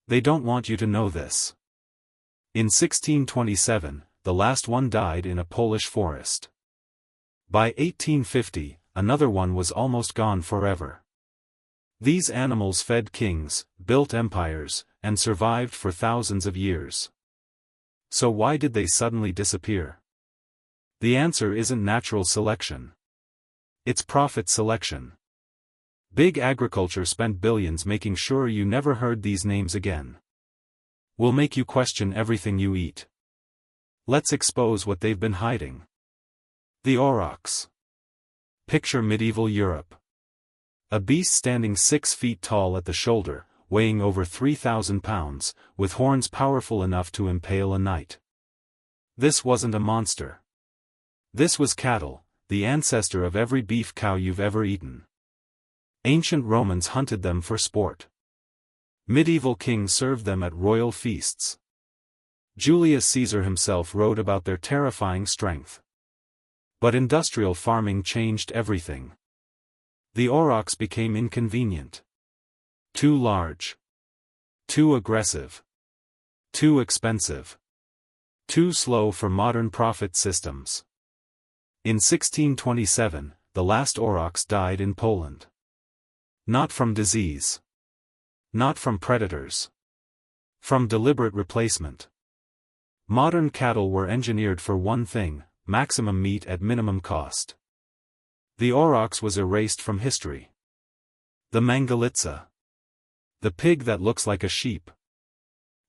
They don't want you to know this. In 1627, the last one died in a Polish forest. By 1850, another one was almost gone forever. These animals fed kings, built empires, and survived for thousands of years. So why did they suddenly disappear? The answer isn't natural selection. It's profit selection. Big agriculture spent billions making sure you never heard these names again. We'll make you question everything you eat. Let's expose what they've been hiding. The aurochs. Picture medieval Europe. A beast standing 6 feet tall at the shoulder, weighing over 3,000 pounds, with horns powerful enough to impale a knight. This wasn't a monster. This was cattle, the ancestor of every beef cow you've ever eaten. Ancient Romans hunted them for sport. Medieval kings served them at royal feasts. Julius Caesar himself wrote about their terrifying strength. But industrial farming changed everything. The aurochs became inconvenient. Too large. Too aggressive. Too expensive. Too slow for modern profit systems. In 1627, the last aurochs died in Poland. Not from disease. Not from predators. From deliberate replacement. Modern cattle were engineered for one thing: maximum meat at minimum cost. The aurochs was erased from history. The Mangalitsa. The pig that looks like a sheep.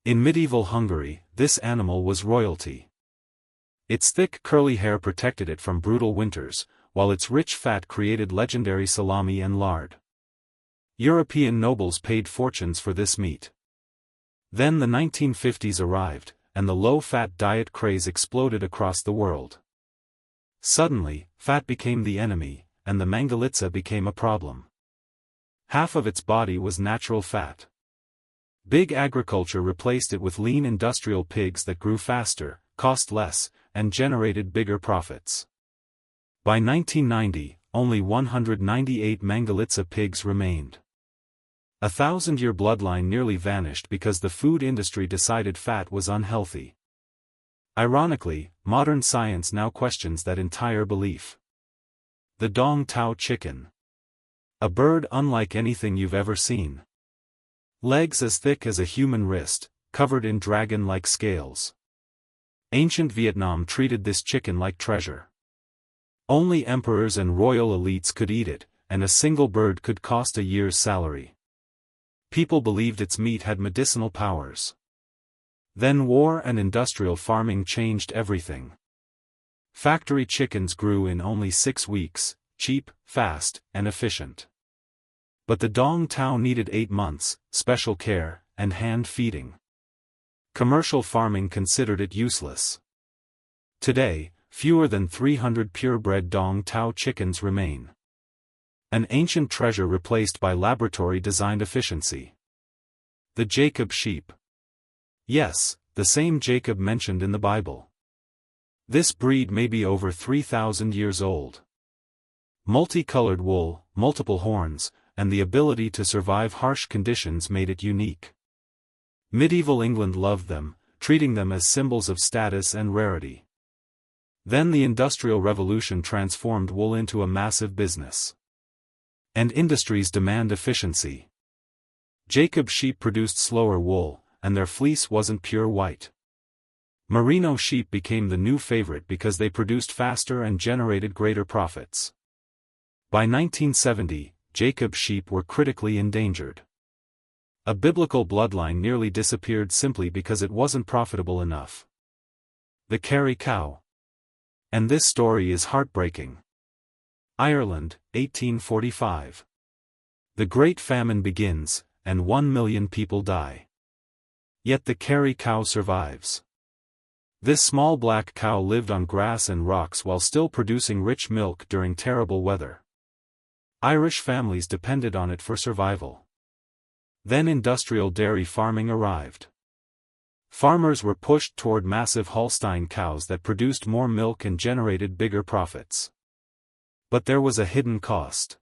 In medieval Hungary, this animal was royalty. Its thick curly hair protected it from brutal winters, while its rich fat created legendary salami and lard. European nobles paid fortunes for this meat. Then the 1950s arrived, and the low-fat diet craze exploded across the world. Suddenly, fat became the enemy, and the Mangalitsa became a problem. Half of its body was natural fat. Big agriculture replaced it with lean industrial pigs that grew faster, cost less, and generated bigger profits. By 1990, only 198 Mangalitsa pigs remained. A 1,000-year bloodline nearly vanished because the food industry decided fat was unhealthy. Ironically, modern science now questions that entire belief. The Dong Tao chicken. A bird unlike anything you've ever seen. Legs as thick as a human wrist, covered in dragon-like scales. Ancient Vietnam treated this chicken like treasure. Only emperors and royal elites could eat it, and a single bird could cost a year's salary. People believed its meat had medicinal powers. Then war and industrial farming changed everything. Factory chickens grew in only 6 weeks, cheap, fast, and efficient. But the Dong Tao needed 8 months, special care, and hand feeding. Commercial farming considered it useless. Today, fewer than 300 purebred Dong Tao chickens remain. An ancient treasure replaced by laboratory-designed efficiency. The Jacob sheep. Yes, the same Jacob mentioned in the Bible. This breed may be over 3,000 years old. Multicolored wool, multiple horns, and the ability to survive harsh conditions made it unique. Medieval England loved them, treating them as symbols of status and rarity. Then the Industrial Revolution transformed wool into a massive business. And industries demand efficiency. Jacob sheep produced slower wool, and their fleece wasn't pure white. Merino sheep became the new favorite because they produced faster and generated greater profits. By 1970, Jacob sheep were critically endangered. A biblical bloodline nearly disappeared simply because it wasn't profitable enough. The Kerry cow. And this story is heartbreaking. Ireland, 1845. The Great Famine begins, and 1 million people die. Yet the Kerry cow survives. This small black cow lived on grass and rocks while still producing rich milk during terrible weather. Irish families depended on it for survival. Then industrial dairy farming arrived. Farmers were pushed toward massive Holstein cows that produced more milk and generated bigger profits. But there was a hidden cost.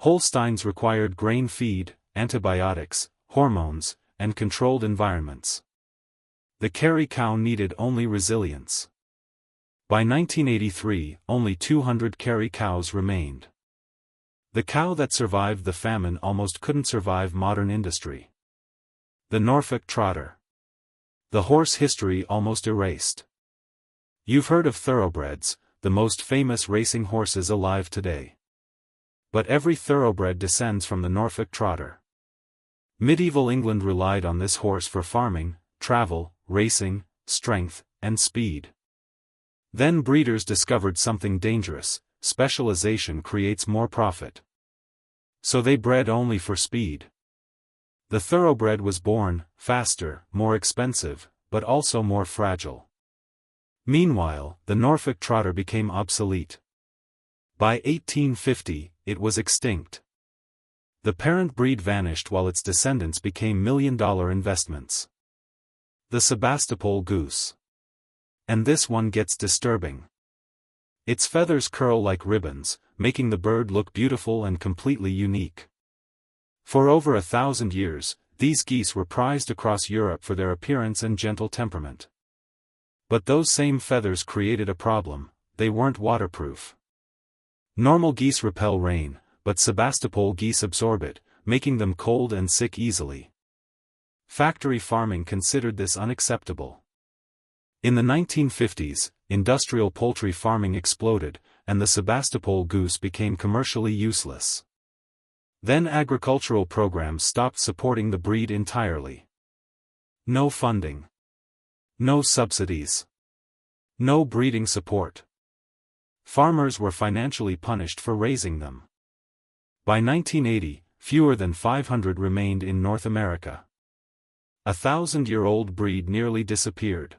Holsteins required grain feed, antibiotics, hormones, and controlled environments. The Kerry cow needed only resilience. By 1983, only 200 Kerry cows remained. The cow that survived the famine almost couldn't survive modern industry. The Norfolk Trotter. The horse history almost erased. You've heard of thoroughbreds, the most famous racing horses alive today. But every thoroughbred descends from the Norfolk Trotter. Medieval England relied on this horse for farming, travel, racing, strength, and speed. Then breeders discovered something dangerous: specialization creates more profit. So they bred only for speed. The thoroughbred was born, faster, more expensive, but also more fragile. Meanwhile, the Norfolk Trotter became obsolete. By 1850, it was extinct. The parent breed vanished while its descendants became million-dollar investments. The Sebastopol Goose. And this one gets disturbing. Its feathers curl like ribbons, making the bird look beautiful and completely unique. For over 1,000 years, these geese were prized across Europe for their appearance and gentle temperament. But those same feathers created a problem: they weren't waterproof. Normal geese repel rain, but Sebastopol geese absorb it, making them cold and sick easily. Factory farming considered this unacceptable. In the 1950s, industrial poultry farming exploded, and the Sebastopol goose became commercially useless. Then agricultural programs stopped supporting the breed entirely. No funding. No subsidies. No breeding support. Farmers were financially punished for raising them. By 1980, fewer than 500 remained in North America. A 1,000-year-old breed nearly disappeared.